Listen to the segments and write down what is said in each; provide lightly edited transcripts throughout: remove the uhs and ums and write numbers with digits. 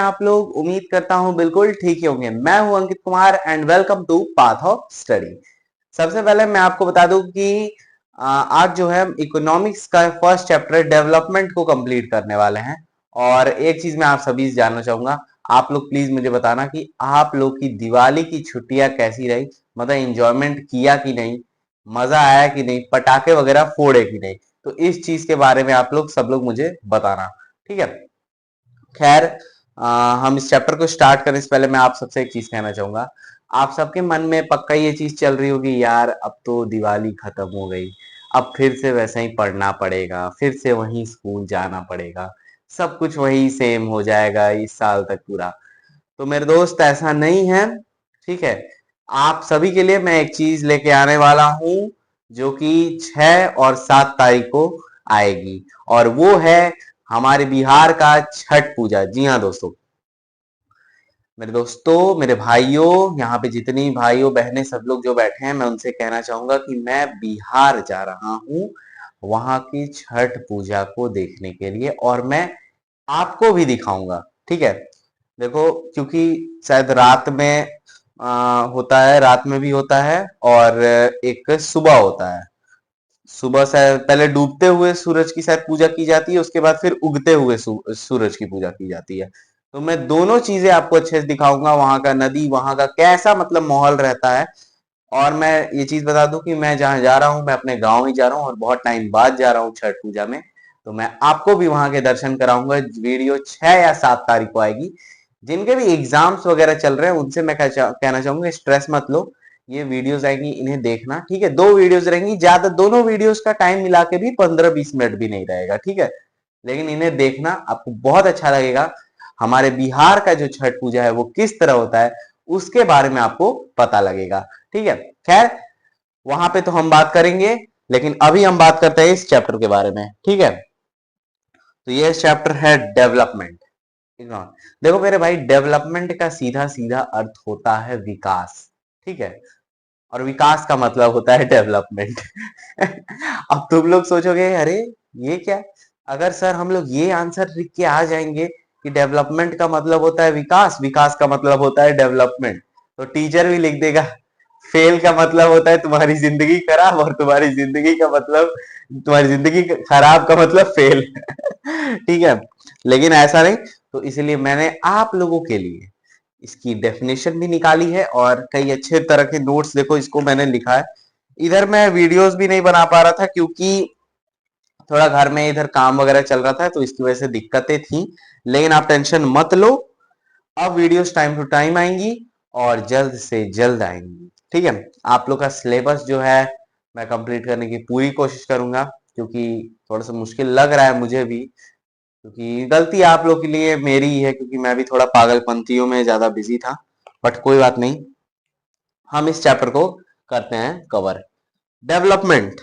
आप लोग? उम्मीद करता हूं बिल्कुल ठीक ही होंगे। मैं हूं Ankit Kumar and welcome to path of study. सबसे पहले मैं आपको बता दूं कि आज जो है इकोनॉमिक्स का फर्स्ट चैप्टर डेवलपमेंट को कंप्लीट करने वाले हैं। और एक चीज मैं आप सभी से जानना चाहूंगा, आप लोग प्लीज मुझे बताना कि आप लोग की दिवाली की छुट्टियां कैसी रही, मतलब इंजॉयमेंट किया कि नहीं, मजा आया कि नहीं, पटाखे वगैरह फोड़े कि नहीं। तो इस चीज के बारे में आप लोग सब लोग मुझे बताना, ठीक है। खैर, हम इस चैप्टर को स्टार्ट करने से पहले मैं आप सबसे एक चीज कहना चाहूंगा। आप सबके मन में पक्का ये चीज चल रही होगी, यार अब तो दिवाली खत्म हो गई, अब फिर से वैसा ही पढ़ना पड़ेगा, फिर से वही स्कूल जाना पड़ेगा, सब कुछ वही सेम हो जाएगा इस साल तक पूरा। तो मेरे दोस्त ऐसा नहीं है, ठीक है। आप सभी के लिए मैं एक चीज लेके आने वाला हूं जो कि 6 और 7 तारीख को आएगी, और वो है हमारे बिहार का छठ पूजा। जी हाँ दोस्तों, मेरे दोस्तों, मेरे भाइयों, यहाँ पे जितनी भाइयों बहनें सब लोग जो बैठे हैं, मैं उनसे कहना चाहूंगा कि मैं बिहार जा रहा हूँ वहां की छठ पूजा को देखने के लिए, और मैं आपको भी दिखाऊंगा, ठीक है। देखो, क्योंकि शायद रात में होता है, रात में भी होता है, और एक सुबह होता है। सुबह से पहले डूबते हुए सूरज की शायद पूजा की जाती है, उसके बाद फिर उगते हुए सूरज की पूजा की जाती है। तो मैं दोनों चीजें आपको अच्छे से दिखाऊंगा, वहां का नदी, वहां का कैसा मतलब माहौल रहता है। और मैं ये चीज बता दूं कि मैं जहां जा रहा हूं, मैं अपने गांव ही जा रहा हूं, और बहुत टाइम बाद जा रहा हूं छठ पूजा में। तो मैं आपको भी वहां के दर्शन कराऊंगा। वीडियो 6 या 7 तारीख को आएगी। जिनके भी एग्जाम्स वगैरह चल रहे हैं उनसे मैं कहना चाहूंगा, स्ट्रेस मत लो, ये वीडियोस आएंगी, इन्हें देखना, ठीक है। 2 वीडियोस रहेंगी, ज्यादा दोनों वीडियोस का टाइम मिला के भी 15-20 मिनट भी नहीं रहेगा, ठीक है। लेकिन इन्हें देखना, आपको बहुत अच्छा लगेगा। हमारे बिहार का जो छठ पूजा है वो किस तरह होता है, उसके बारे में आपको पता लगेगा, ठीक है। खैर, वहां पे तो हम बात करेंगे, लेकिन अभी हम बात करते हैं इस चैप्टर के बारे में, ठीक है। तो ये चैप्टर है डेवलपमेंट। देखो मेरे भाई, डेवलपमेंट का सीधा सीधा अर्थ होता है विकास, ठीक है। और विकास का मतलब होता है डेवलपमेंट। अब तुम लोग सोचोगे, अरे ये क्या, अगर सर हम लोग ये आंसर लिख के आ जाएंगे कि डेवलपमेंट का मतलब होता है विकास, विकास का मतलब होता है डेवलपमेंट, तो टीचर भी लिख देगा फेल का मतलब होता है तुम्हारी जिंदगी खराब, और तुम्हारी जिंदगी का मतलब, तुम्हारी जिंदगी खराब का मतलब फेल। ठीक है, लेकिन ऐसा नहीं। तो इसलिए मैंने आप लोगों के लिए इसकी डेफिनेशन भी निकाली है, और कई अच्छे तरह के नोट्स, देखो इसको मैंने लिखा है। इधर मैं वीडियोस भी नहीं बना पा रहा था क्योंकि थोड़ा घर में इधर काम वगैरह चल रहा था, तो इसकी वजह से दिक्कतें थी। लेकिन आप टेंशन मत लो, अब वीडियोस टाइम टू टाइम आएंगी, और जल्द से जल्द आएंगी, ठीक है। आप लोग का सिलेबस जो है मैं कंप्लीट करने की पूरी कोशिश करूंगा, क्योंकि थोड़ा सा मुश्किल लग रहा है मुझे भी, क्योंकि गलती आप लोग के लिए मेरी ही है, क्योंकि मैं भी थोड़ा पागलपंतियों में ज्यादा बिजी था। बट कोई बात नहीं, हम इस चैप्टर को करते हैं कवर। डेवलपमेंट,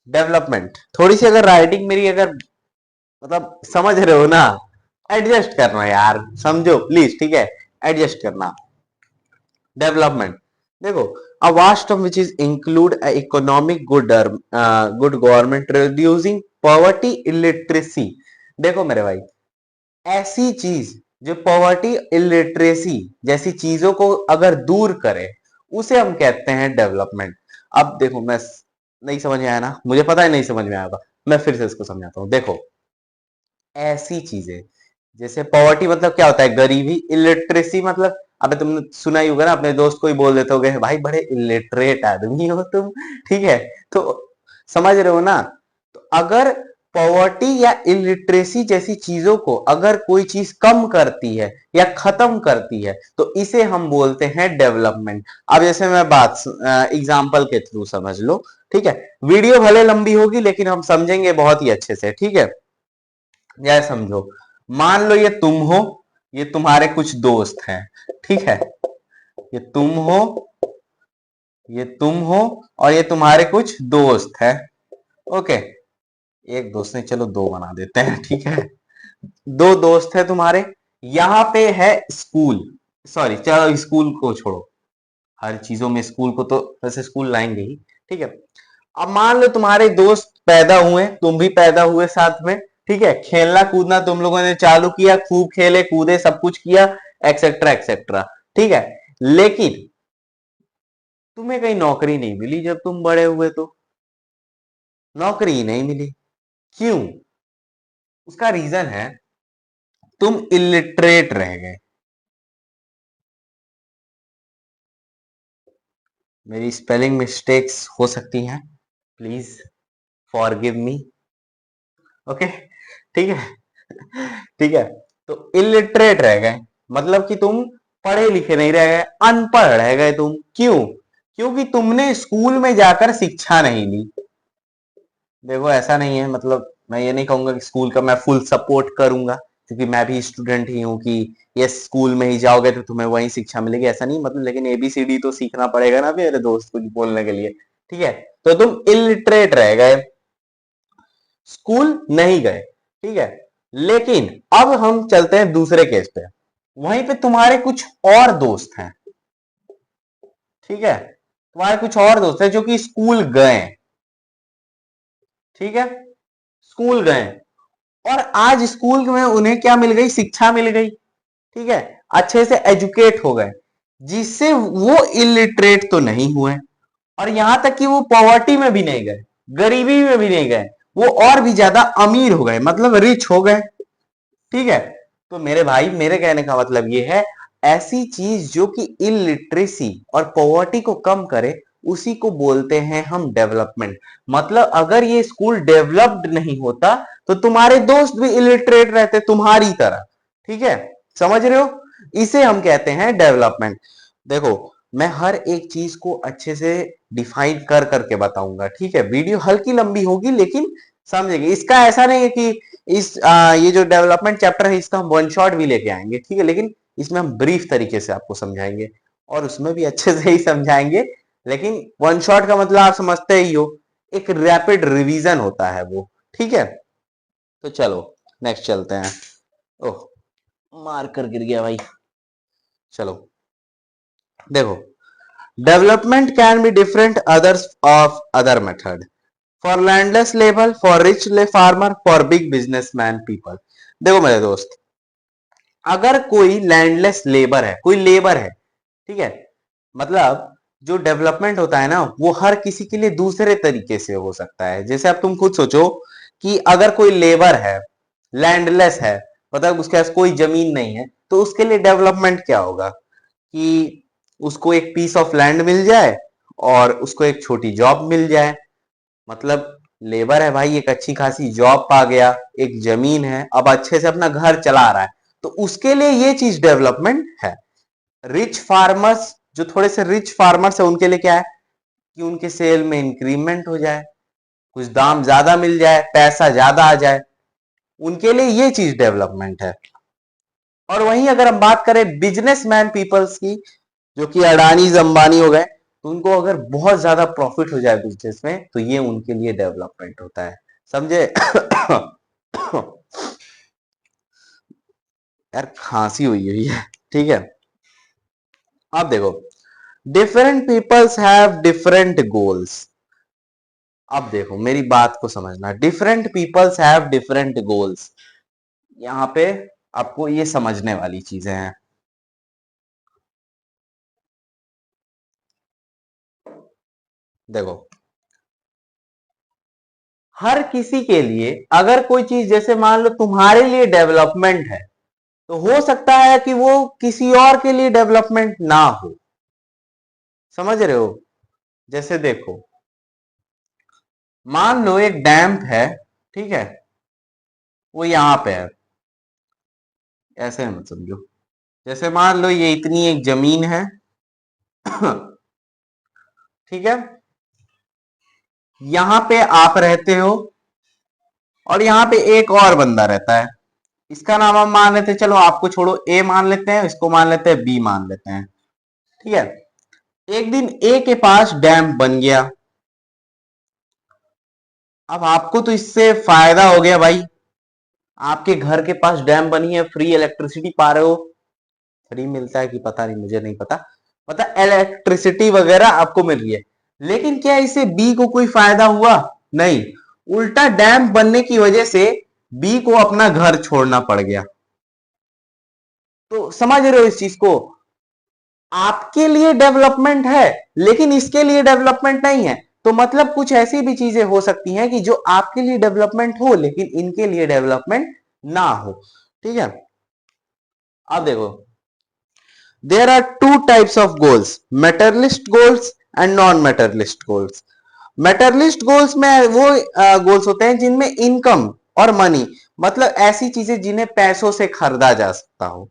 डेवलपमेंट थोड़ी सी अगर राइटिंग मेरी अगर मतलब समझ रहे हो ना, एडजस्ट करना यार, समझो प्लीज, ठीक है, एडजस्ट करना। डेवलपमेंट, देखो, a vast term which is include a economic good government reducing poverty illiteracy। देखो मेरे भाई, ऐसी चीज जो पॉवर्टी इलिटरेसी जैसी चीजों को अगर दूर करे, उसे हम कहते हैं डेवलपमेंट। अब देखो, मैं नहीं समझ में आया ना, मुझे पता है नहीं समझ में आया होगा, मैं फिर से इसको समझाता हूँ। देखो, ऐसी चीजें जैसे पॉवर्टी मतलब क्या होता है, गरीबी। इलिटरेसी मतलब, अबे तुमने सुना ही होगा ना, अपने दोस्त को ही बोल देते हो भाई बड़े इलिटरेट आदमी हो तुम, ठीक है। तो समझ रहे हो ना। तो अगर पॉवर्टी या इलिटरेसी जैसी चीजों को अगर कोई चीज कम करती है या खत्म करती है, तो इसे हम बोलते हैं डेवलपमेंट। अब जैसे मैं बात एग्जांपल के थ्रू समझ लो, ठीक है। वीडियो भले लंबी होगी, लेकिन हम समझेंगे बहुत ही अच्छे से, ठीक है। यह समझो, मान लो ये तुम हो, ये तुम्हारे कुछ दोस्त हैं, ठीक है। ये तुम हो, ये तुम हो, और ये तुम्हारे कुछ दोस्त हैं, ओके। एक दोस्त ने, चलो दो बना देते हैं, ठीक है। दो दोस्त है तुम्हारे, यहां पे है स्कूल, सॉरी चलो स्कूल को छोड़ो, हर चीजों में स्कूल को तो वैसे स्कूल लाएंगे ही, ठीक है। अब मान लो तुम्हारे दोस्त पैदा हुए, तुम भी पैदा हुए साथ में, ठीक है, खेलना कूदना तुम लोगों ने चालू किया, खूब खेले कूदे, सब कुछ किया, एक्सेट्रा एक्सेट्रा, ठीक है। लेकिन तुम्हें कहीं नौकरी नहीं मिली जब तुम बड़े हुए, तो नौकरी ही नहीं मिली। क्यों? उसका रीजन है तुम इलिटरेट रह गए। मेरी स्पेलिंग मिस्टेक्स हो सकती हैं, प्लीज फॉरगिव मी। ओके, ठीक है। ठीक है, तो इलिटरेट रह गए, मतलब कि तुम पढ़े लिखे नहीं रह गए, अनपढ़ रह गए तुम। क्यों? क्योंकि तुमने स्कूल में जाकर शिक्षा नहीं ली। देखो ऐसा नहीं है, मतलब मैं ये नहीं कहूंगा कि स्कूल का मैं फुल सपोर्ट करूंगा, क्योंकि मैं भी स्टूडेंट ही हूँ कि ये स्कूल में ही जाओगे तो तुम्हें वही शिक्षा मिलेगी, ऐसा नहीं, मतलब लेकिन एबीसीडी तो सीखना पड़ेगा ना मेरे दोस्त कुछ बोलने के लिए, ठीक है। तो तुम इलिटरेट रह गए, स्कूल नहीं गए, ठीक है। लेकिन अब हम चलते हैं दूसरे केस पे। वहीं पे तुम्हारे कुछ और दोस्त हैं, ठीक है, तुम्हारे कुछ और दोस्त हैं जो कि स्कूल गए, ठीक है, स्कूल गए, और आज स्कूल में उन्हें क्या मिल गई? शिक्षा मिल गई, ठीक है, अच्छे से एजुकेट हो गए, जिससे वो इलिटरेट तो नहीं हुए, और यहां तक कि वो पॉवर्टी में भी नहीं गए, गरीबी में भी नहीं गए, वो और भी ज्यादा अमीर हो गए, मतलब रिच हो गए, ठीक है। तो मेरे भाई, मेरे कहने का मतलब ये है, ऐसी चीज जो कि इलिटरेसी और पॉवर्टी को कम करे, उसी को बोलते हैं हम डेवलपमेंट। मतलब अगर ये स्कूल डेवलप्ड नहीं होता तो तुम्हारे दोस्त भी इलिटरेट रहते तुम्हारी तरह, ठीक है, समझ रहे हो? इसे हम कहते हैं डेवलपमेंट। देखो, मैं हर एक चीज को अच्छे से डिफाइन कर करके बताऊंगा, ठीक है, वीडियो हल्की लंबी होगी लेकिन समझेंगे। इसका ऐसा नहीं है कि ये जो डेवलपमेंट चैप्टर है इसका हम वन शॉट भी लेके आएंगे, ठीक है, लेकिन इसमें हम ब्रीफ तरीके से आपको समझाएंगे, और उसमें भी अच्छे से ही समझाएंगे। लेकिन वन शॉट का मतलब आप समझते ही हो, एक रैपिड रिवीजन होता है वो, ठीक है। तो चलो नेक्स्ट चलते हैं। ओह, मार्कर गिर गया भाई। चलो देखो, development can be different others of other method, for landless labour, for rich farmer, for big businessman people. देखो मेरे दोस्त, अगर कोई लैंडलेस लेबर है, कोई लेबर है, ठीक है, मतलब जो डेवलपमेंट होता है ना वो हर किसी के लिए दूसरे तरीके से हो सकता है। जैसे अब तुम खुद सोचो कि अगर कोई लेबर है, लैंडलेस है, मतलब उसके पास कोई जमीन नहीं है, तो उसके लिए डेवलपमेंट क्या होगा? कि उसको एक पीस ऑफ लैंड मिल जाए और उसको एक छोटी जॉब मिल जाए। मतलब लेबर है भाई, एक अच्छी खासी जॉब पा गया, एक जमीन है, अब अच्छे से अपना घर चला रहा है, तो उसके लिए ये चीज डेवलपमेंट है। रिच फार्मर्स, जो थोड़े से रिच फार्मर्स है, उनके लिए क्या है? कि उनके सेल में इंक्रीमेंट हो जाए, कुछ दाम ज्यादा मिल जाए, पैसा ज्यादा आ जाए, उनके लिए ये चीज डेवलपमेंट है। और वहीं अगर हम बात करें बिजनेसमैन पीपल्स की, जो कि अडानी अंबानी हो गए, तो उनको अगर बहुत ज्यादा प्रॉफिट हो जाए बिजनेस में, तो ये उनके लिए डेवलपमेंट होता है, समझे? यार खांसी हुई हुई है, ठीक है। अब देखो, different peoples have different goals. अब देखो मेरी बात को समझना, different peoples have different goals, यहाँ पे आपको ये समझने वाली चीजें हैं। देखो, हर किसी के लिए अगर कोई चीज, जैसे मान लो तुम्हारे लिए डेवलपमेंट है, तो हो सकता है कि वो किसी और के लिए डेवलपमेंट ना हो, समझ रहे हो? जैसे देखो, मान लो एक डैम है, ठीक है, वो यहां पे है, ऐसे मत समझो। जैसे मान लो ये इतनी एक जमीन है, ठीक है, यहां पे आप रहते हो, और यहां पे एक और बंदा रहता है, इसका नाम हम मान लेते हैं, चलो आपको छोड़ो, ए मान लेते हैं, इसको मान लेते हैं बी मान लेते हैं, ठीक है। एक दिन ए के पास डैम बन गया, अब आपको तो इससे फायदा हो गया भाई, आपके घर के पास डैम बनी है, फ्री इलेक्ट्रिसिटी पा रहे हो, फ्री मिलता है कि पता नहीं, मुझे नहीं पता, मतलब इलेक्ट्रिसिटी वगैरह आपको मिल रही है। लेकिन क्या इससे बी को कोई फायदा हुआ? नहीं, उल्टा डैम बनने की वजह से बी को अपना घर छोड़ना पड़ गया। तो समझ रहे हो इस चीज को? आपके लिए डेवलपमेंट है लेकिन इसके लिए डेवलपमेंट नहीं है। तो मतलब कुछ ऐसी भी चीजें हो सकती हैं कि जो आपके लिए डेवलपमेंट हो लेकिन इनके लिए डेवलपमेंट ना हो। ठीक है, अब देखो, there are two types of goals, materialist goals and non materialist goals. Materialist goals में वो गोल्स होते हैं जिनमें इनकम और मनी, मतलब ऐसी चीजें जिन्हें पैसों से खरीदा जा सकता हो।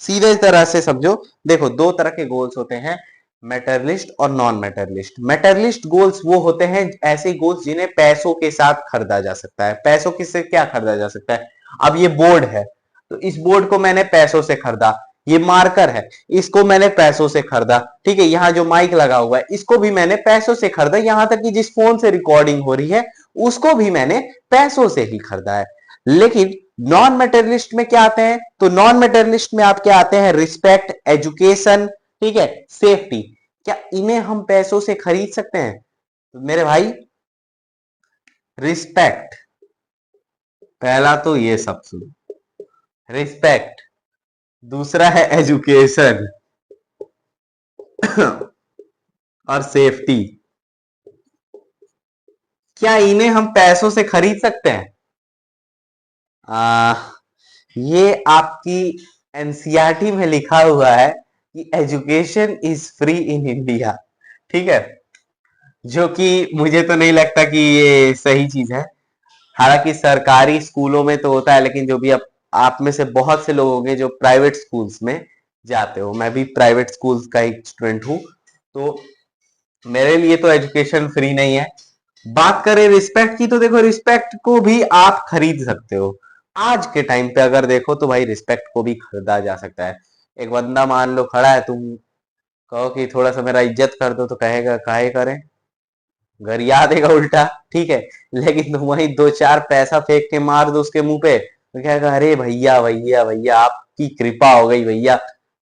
सीधे तरह से समझो, देखो दो तरह के गोल्स होते हैं, मेटरलिस्ट और नॉन मेटरलिस्ट। मेटरलिस्ट गोल्स वो होते हैं ऐसे गोल्स जिन्हें पैसों के साथ खरीदा जा सकता है। पैसों किससे क्या खरीदा जा सकता है? अब ये बोर्ड है तो इस बोर्ड को मैंने पैसों से खरीदा, ये मार्कर है इसको मैंने पैसों से खरीदा, ठीक है, यहाँ जो माइक लगा हुआ है इसको भी मैंने पैसों से खरीदा, यहां तक कि जिस फोन से रिकॉर्डिंग हो रही है उसको भी मैंने पैसों से ही खरीदा है। लेकिन नॉन मेटेरियलिस्ट में क्या आते हैं? तो नॉन मेटेरियलिस्ट में आप क्या आते हैं? रिस्पेक्ट, एजुकेशन, ठीक है, सेफ्टी। क्या इन्हें हम पैसों से खरीद सकते हैं? तो मेरे भाई, रिस्पेक्ट, पहला तो ये सब सुनो, रिस्पेक्ट, दूसरा है एजुकेशन और सेफ्टी। क्या इन्हें हम पैसों से खरीद सकते हैं? आ, ये आपकी एनसीईआरटी में लिखा हुआ है कि education is free in India, ठीक है, जो कि मुझे तो नहीं लगता कि ये सही चीज है। हालांकि सरकारी स्कूलों में तो होता है, लेकिन जो भी आप में से बहुत से लोग होंगे जो प्राइवेट स्कूल्स में जाते हो, मैं भी प्राइवेट स्कूल्स का एक स्टूडेंट हूँ, तो मेरे लिए तो एजुकेशन फ्री नहीं है। बात करें रिस्पेक्ट की, तो देखो रिस्पेक्ट को भी आप खरीद सकते हो। आज के टाइम पे अगर देखो तो भाई रिस्पेक्ट को भी खरीदा जा सकता है। एक बंदा मान लो खड़ा है, तुम कहो कि थोड़ा सा मेरा इज्जत कर दो तो कहेगा काहे करें, गरिया देगा उल्टा, ठीक है। लेकिन तुम वही दो चार पैसा फेंक के मार दो उसके मुंह पे तो कहेगा अरे भैया भैया भैया आपकी कृपा हो गई भैया,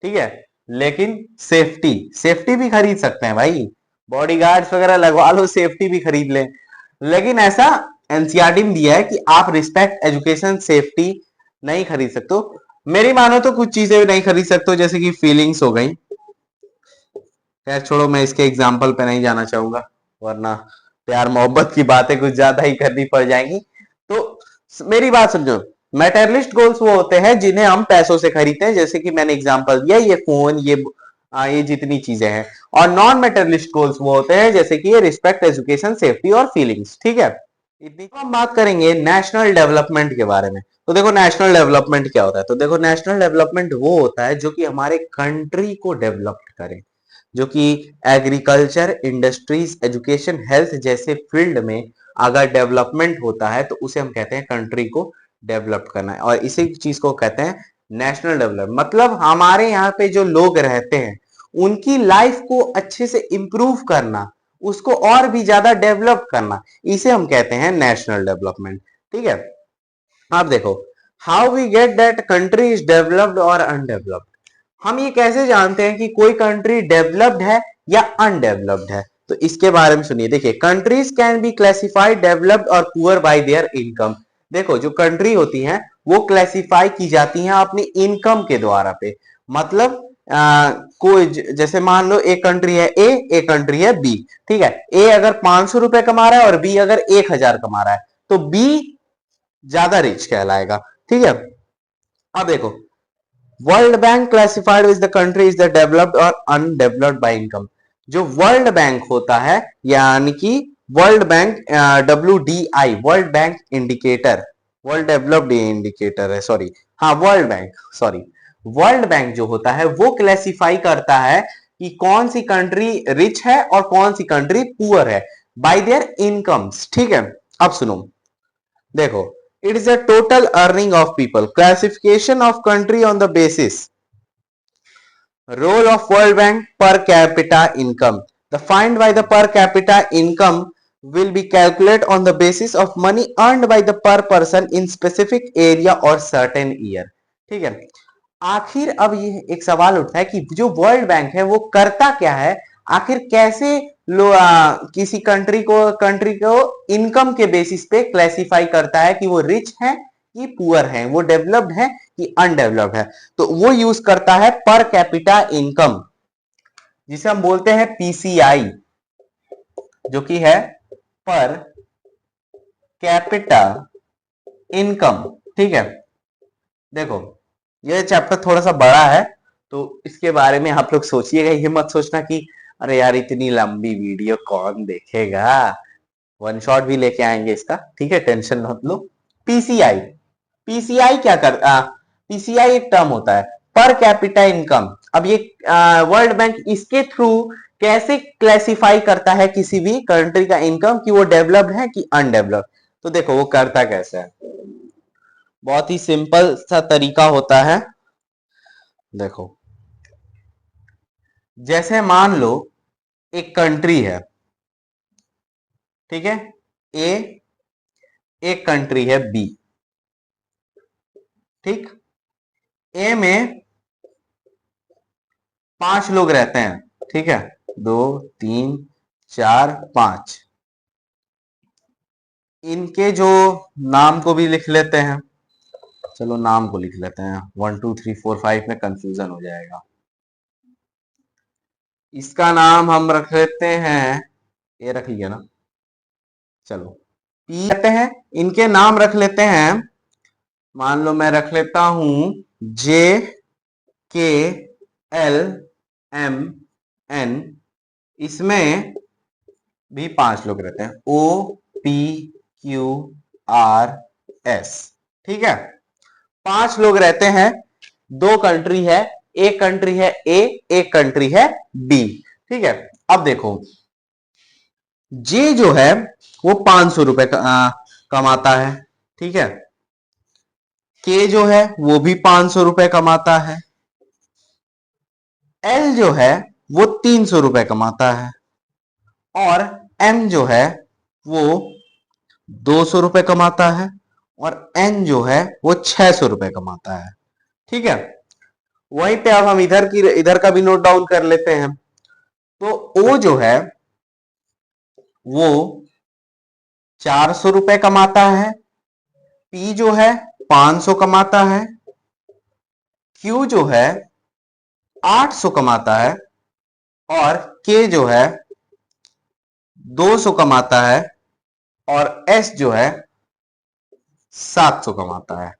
ठीक है। लेकिन सेफ्टी, सेफ्टी भी खरीद सकते हैं भाई, बॉडीगार्ड्स वगैरह लगवा लो, सेफ्टी भी खरीद ले। लेकिन ऐसा एनसीईआरटी में दिया है कि आप रिस्पेक्ट, एजुकेशन, सेफ्टी नहीं खरीद सकते हो। मेरी मानो तो कुछ चीजें नहीं खरीद सकते हो, जैसे कि फीलिंग्स हो गई। खैर छोड़ो, मैं इसके एग्जाम्पल पे नहीं जाना चाहूंगा, वरना प्यार मोहब्बत की बातें कुछ ज्यादा ही करनी पड़ जाएंगी। तो मेरी बात समझो, मेटेरियलिस्ट गोल्स वो होते हैं जिन्हें हम पैसों से खरीदते हैं, जैसे कि मैंने एग्जांपल दिया, ये फोन, ये जितनी चीजें हैं। और नॉन मेटेरियलिस्ट गोल्स वो होते हैं जैसे कि ये रिस्पेक्ट, एजुकेशन, सेफ्टी और फीलिंग्स, ठीक है। इतनी तो हम बात करेंगे नेशनल डेवलपमेंट के बारे में। तो देखो नेशनल डेवलपमेंट क्या होता है? तो देखो नेशनल डेवलपमेंट वो होता है जो कि हमारे कंट्री को डेवलप करे, जो कि एग्रीकल्चर, इंडस्ट्रीज, एजुकेशन, हेल्थ जैसे फील्ड में अगर डेवलपमेंट होता है तो उसे हम कहते हैं कंट्री को डेवलप करना है, और इसी चीज को कहते हैं नेशनल डेवलपमेंट। मतलब हमारे यहाँ पे जो लोग रहते हैं उनकी लाइफ को अच्छे से इंप्रूव करना, उसको और भी ज्यादा डेवलप करना, इसे हम कहते हैं नेशनल डेवलपमेंट, ठीक है। अब देखो, how we get that country is developed और अनडेवलप्ड। हम ये कैसे जानते हैं कि कोई कंट्री डेवलप्ड है या अनडेवलप्ड है? तो इसके बारे में सुनिए। देखिए, countries can be classified developed और पुअर बाय देयर इनकम। देखो जो कंट्री होती हैं वो क्लासिफाई की जाती हैं अपनी इनकम के द्वारा पे। मतलब कोई जैसे मान लो एक कंट्री है ए, एक कंट्री है बी, ठीक है। ए अगर 500 रुपए कमा रहा है और बी अगर 1000 कमा रहा है तो बी ज्यादा रिच कहलाएगा, ठीक है। अब देखो, world bank classified with the country is the developed और अनडेवलप्ड बाय इनकम। जो वर्ल्ड बैंक होता है, यानी कि world bank, WDI, world bank indicator, world developed indicator है, सॉरी, हाँ world bank, sorry, world bank जो होता है वो क्लासिफाई करता है कि कौन सी कंट्री रिच है और कौन सी कंट्री पुअर है बाय देयर इनकम्स, ठीक है। अब सुनो, देखो, it is a total earning of people, classification of country on the basis, role of World Bank, per capita income. The find by the per capita income will be calculated on the basis of money earned by the per person in specific area or certain year, ठीक है। आखिर अब ये एक सवाल उठता है कि जो वर्ल्ड बैंक है वो करता क्या है, आखिर कैसे किसी कंट्री को इनकम के बेसिस पे क्लासिफाई करता है कि वो रिच है कि पुअर है, वो डेवलप्ड है कि अनडेवलप्ड है। तो वो यूज करता है पर कैपिटा इनकम, जिसे हम बोलते हैं पीसीआई, जो कि है पर कैपिटा इनकम। ठीक है, देखो ये चैप्टर थोड़ा सा बड़ा है, तो इसके बारे में आप लोग सोचिएगा, ये मत सोचना कि अरे यार इतनी लंबी वीडियो कौन देखेगा, वन शॉट भी लेके आएंगे इसका। ठीक है, टेंशन मत लो। पीसीआई, पीसीआई क्या करता, पीसीआई एक टर्म होता है पर कैपिटा इनकम। अब ये वर्ल्ड बैंक इसके थ्रू कैसे क्लासिफाई करता है किसी भी कंट्री का इनकम कि वो डेवलप्ड है कि अनडेवलप्ड। तो देखो वो करता कैसे है, बहुत ही सिंपल सा तरीका होता है। देखो जैसे मान लो एक कंट्री है, ठीक है, ए, एक कंट्री है बी। ठीक, ए में 5 लोग रहते हैं, ठीक है, 2 3 4 5। इनके जो नाम को भी लिख लेते हैं, चलो नाम को लिख लेते हैं, 1 2 3 4 5 में कंफ्यूजन हो जाएगा। इसका नाम हम रख लेते हैं, ये रख लिया ना, चलो पी कहते हैं। इनके नाम रख लेते हैं, मान लो मैं रख लेता हूं जे के एल एम एन। इसमें भी 5 लोग रहते हैं, O P Q R S. ठीक है, 5 लोग रहते हैं, 2 कंट्री है, एक कंट्री है ए, एक कंट्री है बी। ठीक है, अब देखो जे जो है वो 500 रुपए कमाता है, ठीक है, के जो है वो भी 500 रुपए कमाता है, एल जो है वो 300 रुपए कमाता है, और एम जो है वो 200 रुपए कमाता है, और एन जो है वो 600 रुपए कमाता है। ठीक है, वहीं पे अब हम इधर का भी नोट डाउन कर लेते हैं। तो ओ जो है वो 400 रुपए कमाता है, पी जो है 500 कमाता है, क्यू जो है 800 कमाता है, और के जो है 200 कमाता है, और एस जो है 700 कमाता है।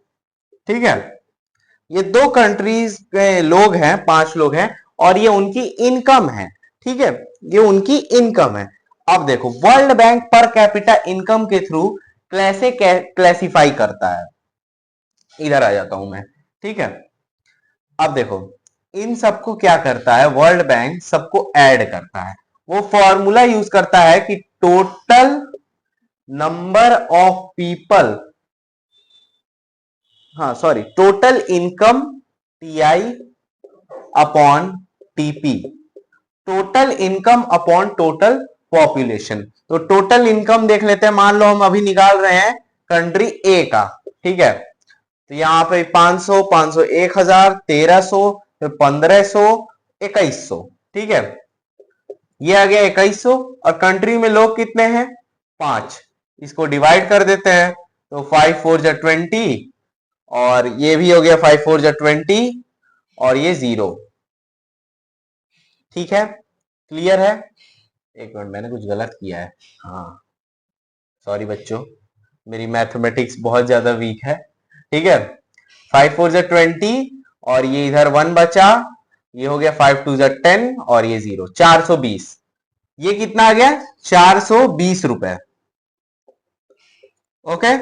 ठीक है, ये 2 कंट्रीज के लोग हैं, 5 लोग हैं, और ये उनकी इनकम है। ठीक है, ये उनकी इनकम है। अब देखो world bank per capita income के थ्रू कैसे क्लासिफाई करता है, इधर आ जाता हूं मैं। ठीक है, अब देखो इन सबको क्या करता है, वर्ल्ड बैंक सबको ऐड करता है। वो फॉर्मूला यूज करता है कि टोटल नंबर ऑफ पीपल, हाँ sorry, total income TI upon TP, total income upon total population. तो टोटल इनकम देख लेते हैं, मान लो हम अभी निकाल रहे हैं कंट्री ए का। ठीक है, तो यहाँ पे 500 500 1000 1300 फिर 1500 2100। ठीक है, ये आ गया 2100, और कंट्री में लोग कितने हैं 5, इसको डिवाइड कर देते हैं, तो 5 4 जा 20, और ये भी हो गया 5 4 जा 20, और ये 0। ठीक है, क्लियर है। एक मिनट, मैंने कुछ गलत किया है, हाँ सॉरी बच्चों, मेरी मैथमेटिक्स बहुत ज्यादा वीक है। ठीक है, 5 4 जा 20, और ये इधर 1 बचा, ये हो गया 5 2 जा 10, और ये 0, 420। ये कितना आ गया 420 रुपए। ओके,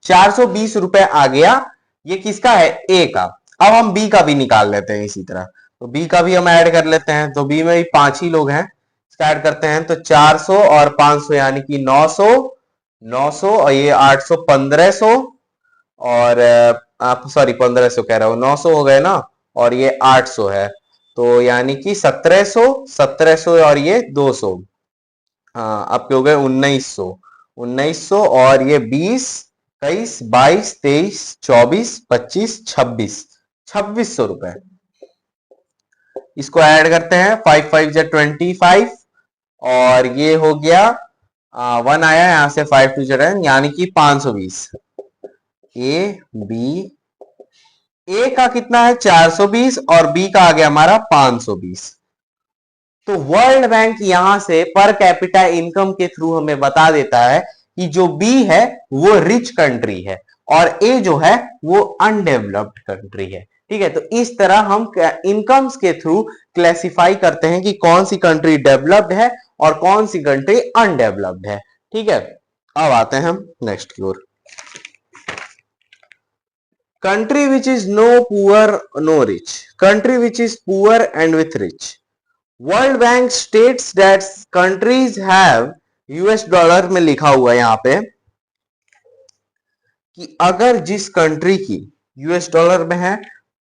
420 रुपए आ गया। ये किसका है, ए का। अब हम बी का भी निकाल लेते हैं इसी तरह, तो बी का भी हम ऐड कर लेते हैं। तो बी में भी 5 ही लोग हैं, इसका ऐड करते हैं, तो 400 और 500 यानी कि 900, 900 और ये 800 1500, और आप सॉरी 1500 कह रहा हूं, 900 हो गए ना, और ये 800 है, तो यानी कि 1700, 1700 और ये 200, हाँ आपके हो गए 1900, 1900, और ये 20 21 22 23 24 25 26, 2600 रुपए। इसको ऐड करते हैं, 5 5 जा 25, और ये हो गया 1 आया, यहां से 5 टू 10 यानी कि 520। ए बी, ए का कितना है 420 और बी का आ गया हमारा 520। तो वर्ल्ड बैंक यहां से पर कैपिटा इनकम के थ्रू हमें बता देता है कि जो बी है वो रिच कंट्री है और ए जो है वो अनडेवलप्ड कंट्री है। ठीक है, तो इस तरह हम इनकम्स के थ्रू क्लासिफाई करते हैं कि कौन सी कंट्री डेवलप्ड है और कौन सी कंट्री अनडेवलप्ड है। ठीक है, अब आते हैं हम नेक्स्ट की ओर। Country which is no poor no rich, country which is poor and with rich. World Bank states that countries have, US dollar में लिखा हुआ है यहां पे कि अगर जिस कंट्री की यूएस डॉलर में है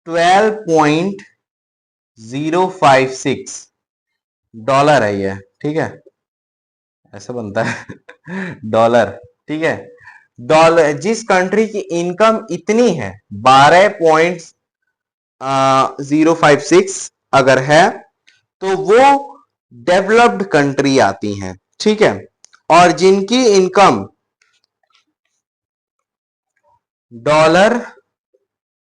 12.056 डॉलर है ये, ठीक है, ऐसा बनता है डॉलर। ठीक है, डॉलर जिस कंट्री की इनकम इतनी है 12.056 अगर है तो वो डेवलप्ड कंट्री आती हैं। ठीक है, और जिनकी इनकम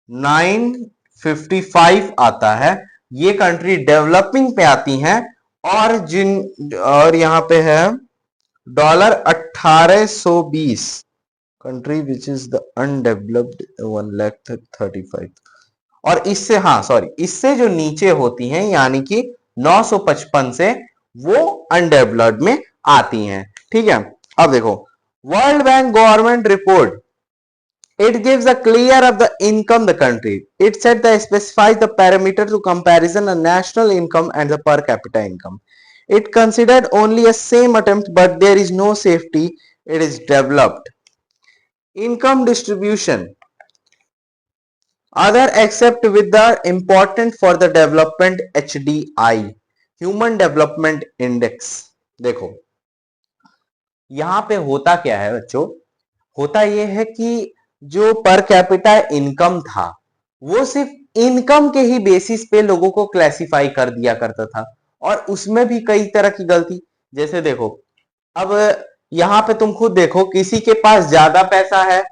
$955 आता है ये कंट्री डेवलपिंग पे आती हैं। और और यहां पे है $1820 country which is the undeveloped 1,35,000। और इससे, हाँ सॉरी, इससे जो नीचे होती हैं यानी कि 955 से वो अनडेवलप्ड में आती हैं। ठीक है, अब देखो world bank government report, it gives a clear of the income the country, it said that specifies the parameter to comparison a national income and the per capita income. It considered only a same attempt but there is no safety, it is developed. Income distribution other except with the important for the development HDI, human development index। देखो यहां पे होता क्या है बच्चों, होता यह है कि जो पर कैपिटा इनकम था वो सिर्फ इनकम के ही बेसिस पे लोगों को क्लासिफाई कर दिया करता था और उसमें भी कई तरह की गलती। जैसे देखो अब यहां पे तुम खुद देखो, किसी के पास ज्यादा पैसा है,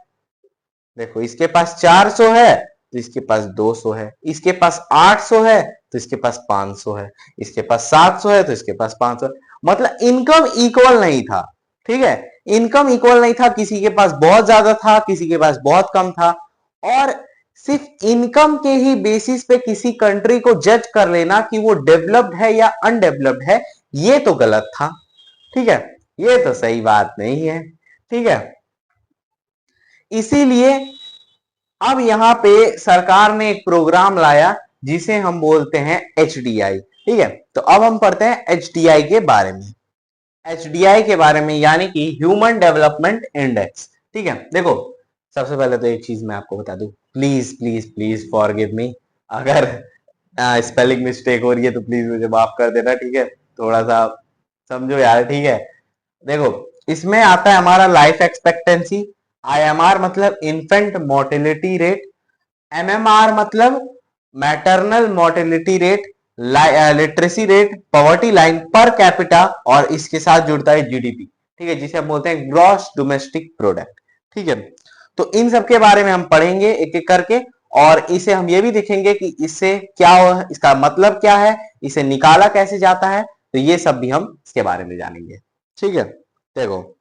देखो इसके पास 400 है तो इसके पास 200 है, इसके पास 800 है तो इसके पास 500 है, इसके पास 700 है तो इसके पास 500 है। मतलब इनकम इक्वल नहीं था। ठीक है, इनकम इक्वल नहीं था, किसी के पास बहुत ज्यादा था किसी के पास बहुत कम था। और सिर्फ इनकम के ही बेसिस पे किसी कंट्री को जज कर लेना कि वो डेवलप्ड है या अनडेवलप्ड है, ये तो गलत था। ठीक है, ये तो सही बात नहीं है। ठीक है, इसीलिए अब यहां पे सरकार ने एक प्रोग्राम लाया जिसे हम बोलते हैं एचडीआई। ठीक है, तो अब हम पढ़ते हैं एचडीआई के बारे में। एचडीआई के बारे में यानी कि ह्यूमन डेवलपमेंट इंडेक्स। ठीक है, देखो सबसे पहले तो एक चीज मैं आपको बता दूं, please please please forgive me, अगर स्पेलिंग मिस्टेक हो रही है तो प्लीज मुझे माफ कर देना। ठीक है, थोड़ा सा समझो यार। ठीक है, देखो इसमें आता है हमारा लाइफ एक्सपेक्टेंसी, आईएमआर मतलब इन्फेंट मोर्टेलिटी रेट, एमएमआर मतलब maternal mortality rate, literacy rate, poverty line, per capita और इसके साथ जुड़ता है जीडीपी। ठीक है, जिसे हम बोलते हैं ग्रॉस डोमेस्टिक प्रोडक्ट। ठीक है, तो इन सब के बारे में हम पढ़ेंगे एक एक करके और इसे हम ये भी देखेंगे कि इससे क्या इसका मतलब क्या है, इसे निकाला कैसे जाता है, तो ये सब भी हम इसके बारे में जानेंगे। ठीक है, देखो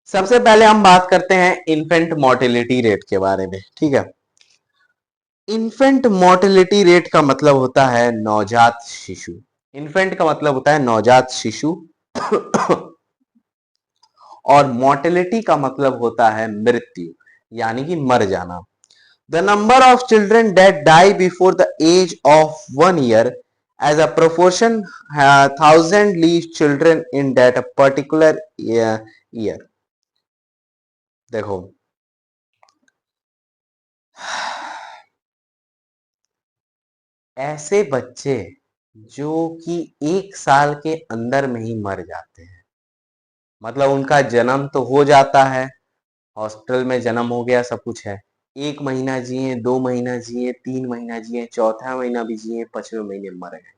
सबसे पहले हम बात करते हैं इन्फेंट मोर्टेलिटी रेट के बारे में। ठीक है, इन्फेंट मोर्टेलिटी रेट का मतलब होता है नवजात शिशु। इन्फेंट का मतलब होता है नवजात शिशु और मोर्टेलिटी का मतलब होता है मृत्यु यानी कि मर जाना। The number of children that die before the age of 1 year as a proportion 1,000 leave children in that a particular year। देखो ऐसे बच्चे जो कि 1 साल के अंदर में ही मर जाते हैं, मतलब उनका जन्म तो हो जाता है, हॉस्पिटल में जन्म हो गया, सब कुछ है, 1 महीना जिए, 2 महीना जिए, 3 महीना जिए, चौथा महीना भी जिए, 5वें महीने मर गए।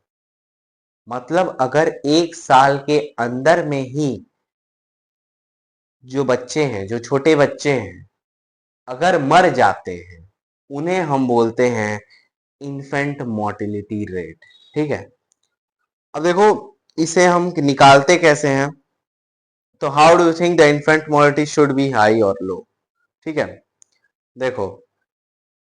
मतलब अगर 1 साल के अंदर में ही जो बच्चे हैं, जो छोटे बच्चे हैं, अगर मर जाते हैं, उन्हें हम बोलते हैं इन्फेंट मोर्टिलिटी रेट। ठीक है, अब देखो इसे हम निकालते कैसे हैं। तो how do you think the infant mortality should be high और लो? ठीक है, देखो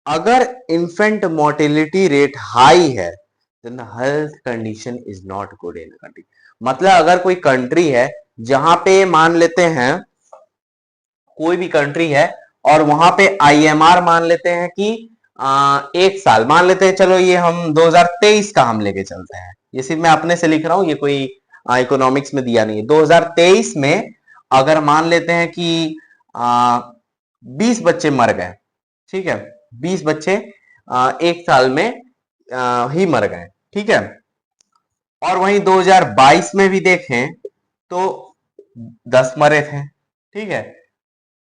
अगर इन्फेंट मोर्टिलिटी रेट हाई है then the health condition is not good in country. मतलब अगर कोई कंट्री है जहां पे मान लेते हैं, कोई भी कंट्री है और वहां पे आईएमआर मान लेते हैं कि 1 साल मान लेते हैं, चलो ये हम 2023 का हम लेके चलते हैं, ये सिर्फ मैं अपने से लिख रहा हूं, ये कोई इकोनॉमिक्स में दिया नहीं है। 2023 में अगर मान लेते हैं कि 20 बच्चे मर गए, ठीक है, 20 बच्चे 1 साल में ही मर गए, ठीक है, और वहीं 2022 में भी देखें तो 10 मरे थे, ठीक है।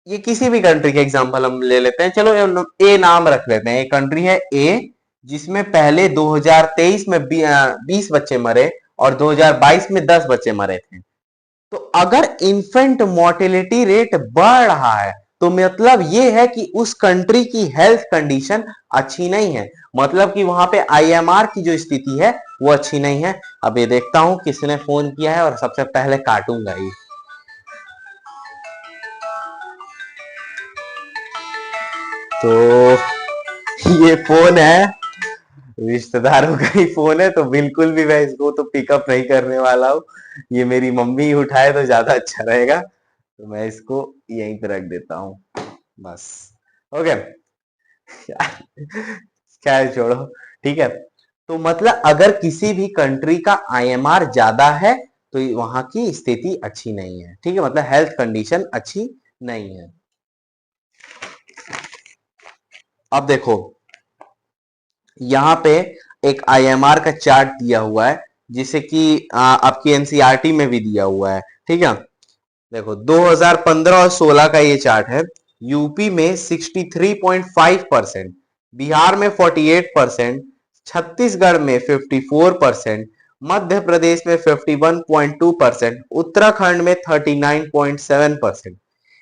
ये किसी भी कंट्री के एग्जांपल हम ले लेते हैं, चलो ए नाम रख लेते हैं, एक कंट्री है ए जिसमें पहले 2023 में 20 बच्चे मरे और 2022 में 10 बच्चे मरे थे। तो अगर इन्फेंट मोर्टेलिटी रेट बढ़ रहा है तो मतलब ये है कि उस कंट्री की हेल्थ कंडीशन अच्छी नहीं है, मतलब कि वहां पे आईएमआर की जो स्थिति है वो अच्छी नहीं है। अब ये देखता हूं किसने फोन किया है और सबसे पहले काटूंगा ही। तो ये फोन है, रिश्तेदारों का ही फोन है, तो बिल्कुल भी मैं इसको तो पिकअप नहीं करने वाला हूँ। ये मेरी मम्मी उठाए तो ज्यादा अच्छा रहेगा, तो मैं इसको यहीं पे रख देता हूँ बस। ओके क्या छोड़ो, ठीक है। तो मतलब अगर किसी भी कंट्री का आईएमआर ज्यादा है तो वहां की स्थिति अच्छी नहीं है, ठीक है, मतलब हेल्थ कंडीशन अच्छी नहीं है। अब देखो यहाँ पे एक आईएमआर का चार्ट दिया हुआ है जिसे कि आपकी एनसीईआरटी में भी दिया हुआ है, ठीक है। देखो 2015 और 16 का ये चार्ट है। यूपी में 63.5%, बिहार में 48%, छत्तीसगढ़ में 54%, मध्य प्रदेश में 51.2%, उत्तराखंड में 39.7%।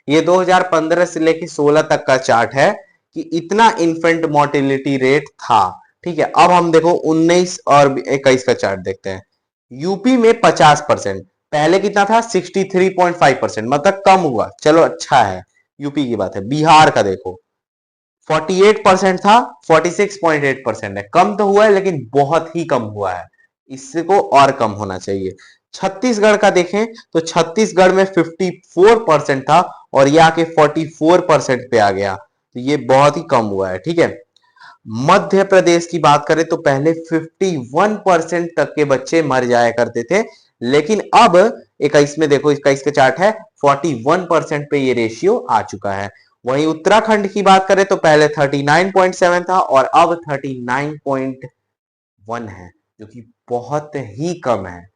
ये 2015 से लेकर 16 तक का चार्ट है कि इतना इन्फेंट मोर्टिलिटी रेट था, ठीक है। अब हम देखो 19 और 21 का चार्ट देखते हैं। यूपी में 50%, पहले कितना था 63.5%, मतलब कम हुआ, चलो अच्छा है, यूपी की बात है। बिहार का देखो 48% था, 46.8% है, कम तो हुआ है लेकिन बहुत ही कम हुआ है, इसको और कम होना चाहिए। छत्तीसगढ़ का देखें तो छत्तीसगढ़ में 54% था और ये आके 44% पे आ गया, तो ये बहुत ही कम हुआ है, ठीक है। मध्य प्रदेश की बात करें तो पहले 51% तक के बच्चे मर जाया करते थे, लेकिन अब 21 में देखो, 21 का चार्ट है, 41% पे ये रेशियो आ चुका है। वहीं उत्तराखंड की बात करें तो पहले 39.7 था और अब 39.1 है, जो कि बहुत ही कम है।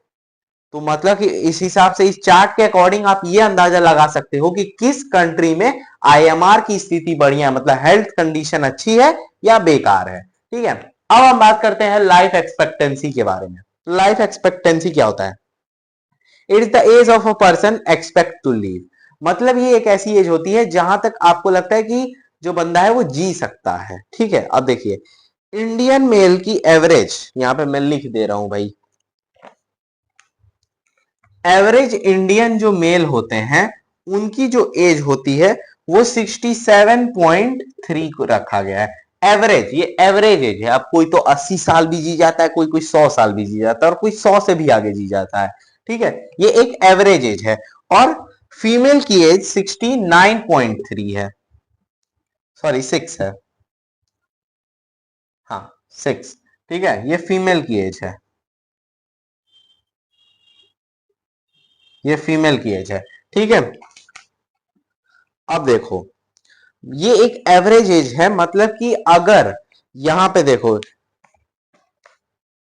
तो मतलब कि इस हिसाब से इस चार्ट के अकॉर्डिंग आप ये अंदाजा लगा सकते हो कि किस कंट्री में आईएमआर की स्थिति बढ़िया है, मतलब हेल्थ कंडीशन अच्छी है या बेकार है, ठीक है। अब हम बात करते हैं लाइफ एक्सपेक्टेंसी के बारे में। लाइफ एक्सपेक्टेंसी क्या होता है? It is the age of a person expect to live, मतलब ये एक ऐसी एज होती है जहां तक आपको लगता है कि जो बंदा है वो जी सकता है, ठीक है। अब देखिए इंडियन मेल की एवरेज, यहां पे मैं लिख दे रहा हूं भाई, एवरेज इंडियन जो मेल होते हैं उनकी जो एज होती है वो 67.3 को रखा गया है एवरेज। ये एवरेज एज है, अब कोई तो 80 साल भी जी जाता है, कोई कोई 100 साल भी जी जाता है और कोई 100 से भी आगे जी जाता है, ठीक है। ये एक एवरेज एज है। और फीमेल की एज 69.3 है, सॉरी 6 है, हाँ 6, ठीक है, ये फीमेल की एज है, ये फीमेल की एज है, ठीक है। अब देखो ये एक एवरेज एज है, मतलब कि अगर यहां पे देखो,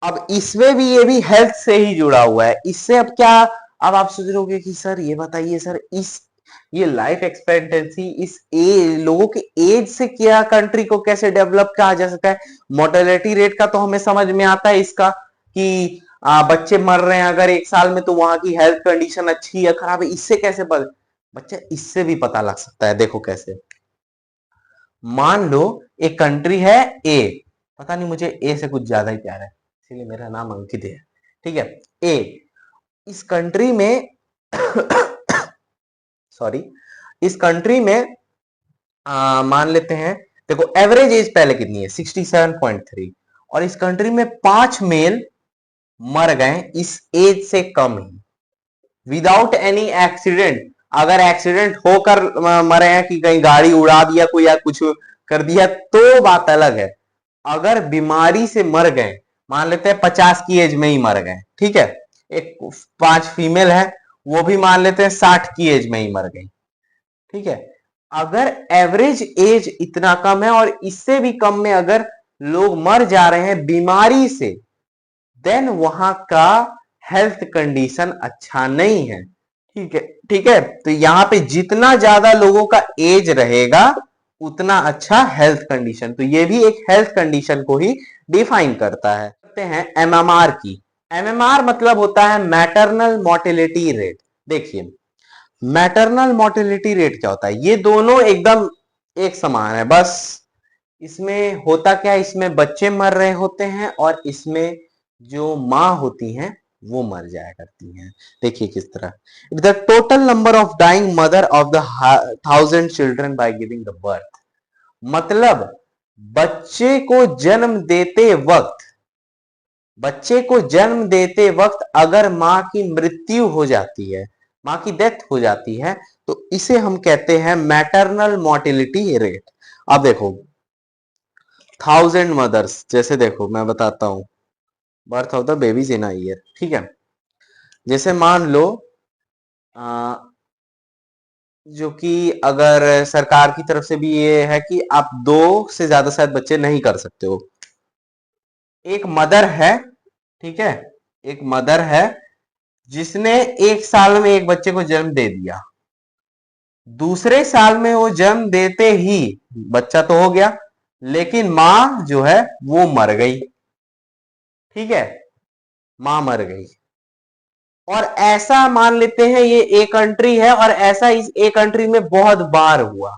अब इसमें भी ये भी हेल्थ से ही जुड़ा हुआ है, इससे अब क्या, अब आप सोच रहे होगे कि सर ये बताइए सर, इस ये लाइफ एक्सपेक्टेंसी इस लोगों के एज से क्या कंट्री को कैसे डेवलप किया जा सकता है? मोर्टेलिटी रेट का तो हमें समझ में आता है इसका कि बच्चे मर रहे हैं अगर एक साल में, तो वहां की हेल्थ कंडीशन अच्छी या खराब है, इससे कैसे बच्चा इससे भी पता लग सकता है। देखो कैसे, मान लो एक कंट्री है ए, पता नहीं मुझे ए से कुछ ज्यादा ही प्यार है इसलिए मेरा नाम अंकित है, ठीक है। ए, इस कंट्री में सॉरी, इस कंट्री में मान लेते हैं, देखो एवरेज एज पहले कितनी है 67.3, और इस कंट्री में 5 मेल मर गए इस एज से कम ही, विदाउट एनी एक्सीडेंट। अगर एक्सीडेंट होकर मरे हैं कि कहीं गाड़ी उड़ा दिया कोई या कुछ कर दिया तो बात अलग है। अगर बीमारी से मर गए, मान लेते हैं 50 की एज में ही मर गए, ठीक है। एक 5 फीमेल है, वो भी मान लेते हैं 60 की एज में ही मर गई, ठीक है। अगर एवरेज एज इतना कम है और इससे भी कम में अगर लोग मर जा रहे हैं बीमारी से, देन वहां का हेल्थ कंडीशन अच्छा नहीं है, ठीक है। ठीक है, तो यहां पे जितना ज्यादा लोगों का एज रहेगा उतना अच्छा हेल्थ कंडीशन, तो ये भी एक हेल्थ कंडीशन को ही डिफाइन करता है। करते हैं एमएमआर की। एमएमआर मतलब होता है मैटरनल मोर्टेलिटी रेट। देखिए मैटरनल मोर्टेलिटी रेट क्या होता है, ये दोनों एकदम एक समान है, बस इसमें होता क्या है, इसमें बच्चे मर रहे होते हैं और इसमें जो माँ होती हैं वो मर जाया करती हैं। देखिए किस तरह, the total number of dying mother of the 1000 children by giving the birth, मतलब बच्चे को जन्म देते वक्त, बच्चे को जन्म देते वक्त अगर माँ की मृत्यु हो जाती है, माँ की डेथ हो जाती है, तो इसे हम कहते हैं मैटरनल मोर्टेलिटी रेट। अब देखो 1000 मदर्स, जैसे देखो मैं बताता हूं, birth of the babies in a year, ठीक है। जैसे मान लो जो कि अगर सरकार की तरफ से भी ये है कि आप 2 से ज्यादा शायद बच्चे नहीं कर सकते हो। एक मदर है, ठीक है, एक मदर है जिसने एक साल में एक बच्चे को जन्म दे दिया, दूसरे साल में वो जन्म देते ही बच्चा तो हो गया, लेकिन मां जो है वो मर गई, ठीक है, मां मर गई। और ऐसा मान लेते हैं ये एक कंट्री है और ऐसा इस एक कंट्री में बहुत बार हुआ,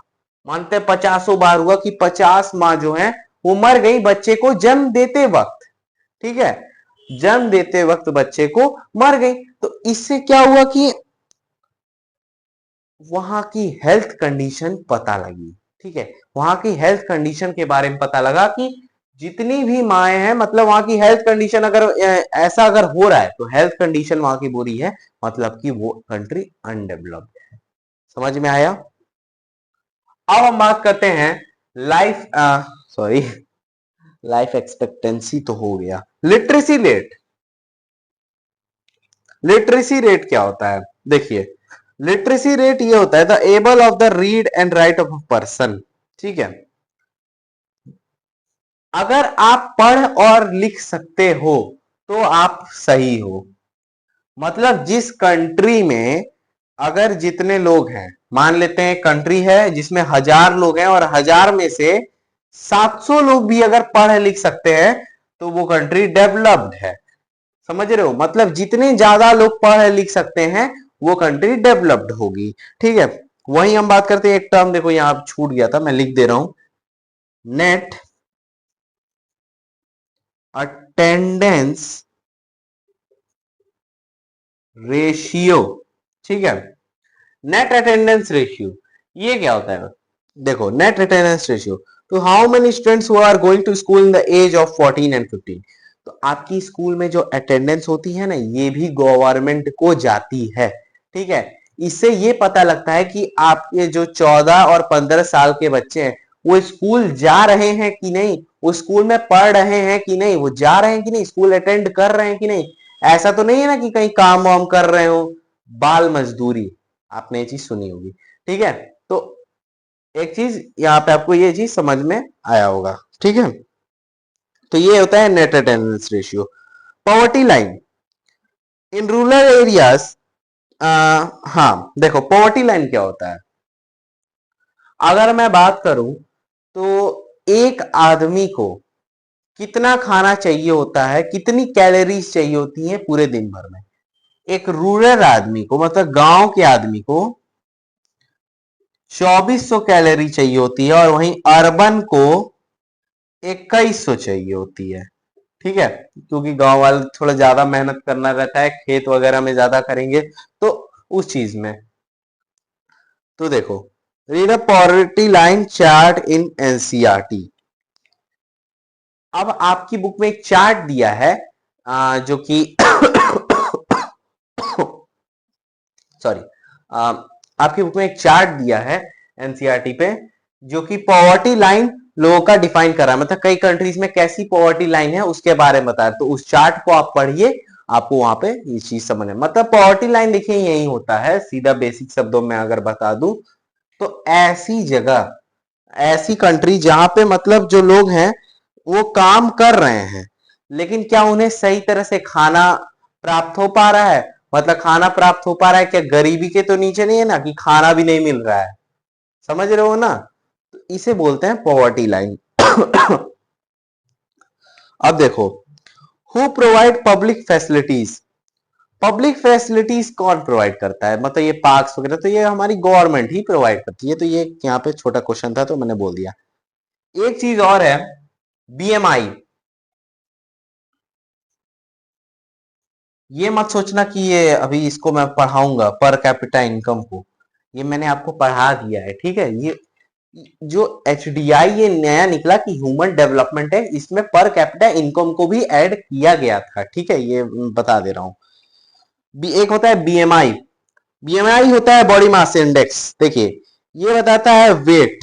मानते हैं 50 बार हुआ कि 50 माँ जो है वो मर गई बच्चे को जन्म देते वक्त, ठीक है, जन्म देते वक्त बच्चे को मर गई। तो इससे क्या हुआ कि वहां की हेल्थ कंडीशन पता लगी, ठीक है, वहां की हेल्थ कंडीशन के बारे में पता लगा कि जितनी भी माए हैं, मतलब वहां की हेल्थ कंडीशन अगर ऐसा अगर हो रहा है तो हेल्थ कंडीशन वहां की बुरी है, मतलब कि वो कंट्री अनडेवलप्ड है। समझ में आया? अब हम बात करते हैं लाइफ, सॉरी, लाइफ एक्सपेक्टेंसी तो हो गया, लिटरेसी रेट। लिटरेसी रेट क्या होता है, देखिए लिटरेसी रेट ये होता है the able of the read and right of a person, ठीक है। अगर आप पढ़ और लिख सकते हो तो आप सही हो, मतलब जिस कंट्री में अगर जितने लोग हैं, मान लेते हैं कंट्री है जिसमें 1000 लोग हैं और 1000 में से 700 लोग भी अगर पढ़ लिख सकते हैं तो वो कंट्री डेवलप्ड है। समझ रहे हो, मतलब जितने ज्यादा लोग पढ़ लिख सकते हैं वो कंट्री डेवलप्ड होगी, ठीक है। वही हम बात करते हैं, एक टर्म देखो यहां छूट गया था, मैं लिख दे रहा हूं, नेट अटेंडेंस रेशियो, ठीक है। नेट अटेंडेंस रेशियो ये क्या होता है, देखो नेट अटेंडेंस रेशियो, तो how many students who are going to school in the age of 14 and 15, तो आपकी स्कूल में जो अटेंडेंस होती है ना ये भी गवर्नमेंट को जाती है, ठीक है। इससे ये पता लगता है कि आपके जो 14 और 15 साल के बच्चे हैं वो स्कूल जा रहे हैं कि नहीं, वो स्कूल में पढ़ रहे हैं कि नहीं, वो जा रहे हैं कि नहीं, स्कूल अटेंड कर रहे हैं कि नहीं। ऐसा तो नहीं है ना कि कहीं काम वाम कर रहे हो, बाल मजदूरी, आपने ये चीज सुनी होगी, ठीक है। तो एक चीज यहाँ पे आपको ये चीज समझ में आया होगा, ठीक है। तो ये होता है net attendance ratio. Poverty line in rural areas, हाँ देखो पॉवर्टी लाइन क्या होता है, अगर मैं बात करूं तो एक आदमी को कितना खाना चाहिए होता है, कितनी कैलोरीज चाहिए होती है पूरे दिन भर में। एक रूरल आदमी को, मतलब गांव के आदमी को 2400 कैलोरी चाहिए होती है, और वहीं अर्बन को 2100 चाहिए होती है। ठीक है, क्योंकि गांव वाले थोड़ा ज्यादा मेहनत करना रहता है, खेत वगैरह में ज्यादा करेंगे तो उस चीज में। तो देखो, read a poverty line chart in NCERT. अब आपकी बुक में एक चार्ट दिया है जो कि सॉरी, आपकी बुक में एक चार्ट दिया है एनसीईआरटी पे, जो कि पॉवर्टी लाइन लोगों का डिफाइन कर रहा है, मतलब कई कंट्रीज में कैसी पॉवर्टी लाइन है उसके बारे में बता रहा है। तो उस चार्ट को आप पढ़िए, आपको वहां पे ये चीज समझ में, मतलब पॉवर्टी लाइन देखिए यही होता है, सीधा बेसिक शब्दों में अगर बता दूं तो ऐसी जगह, ऐसी कंट्री जहां पे मतलब जो लोग हैं वो काम कर रहे हैं, लेकिन क्या उन्हें सही तरह से खाना प्राप्त हो पा रहा है, मतलब खाना प्राप्त हो पा रहा है क्या, गरीबी के तो नीचे नहीं है ना कि खाना भी नहीं मिल रहा है, समझ रहे हो ना, तो इसे बोलते हैं पॉवर्टी लाइन। अब देखो, who provide public facilities. Public facilities कौन प्रोवाइड करता है, मतलब ये पार्क्स वगैरह तो ये हमारी गवर्नमेंट ही प्रोवाइड करती है, तो ये यहाँ पे छोटा क्वेश्चन था तो मैंने बोल दिया। एक चीज और है, बीएमआई। ये मत सोचना कि ये अभी इसको मैं पढ़ाऊंगा पर कैपिटा इनकम को, ये मैंने आपको पढ़ा दिया है, ठीक है। ये जो एचडीआई ये नया निकला कि ह्यूमन डेवलपमेंट है, इसमें पर कैपिटा इनकम को भी ऐड किया गया था, ठीक है, ये बता दे रहा हूं। एक होता है बीएमआई। बीएमआई होता है बॉडी मास इंडेक्स। देखिए, ये बताता है वेट,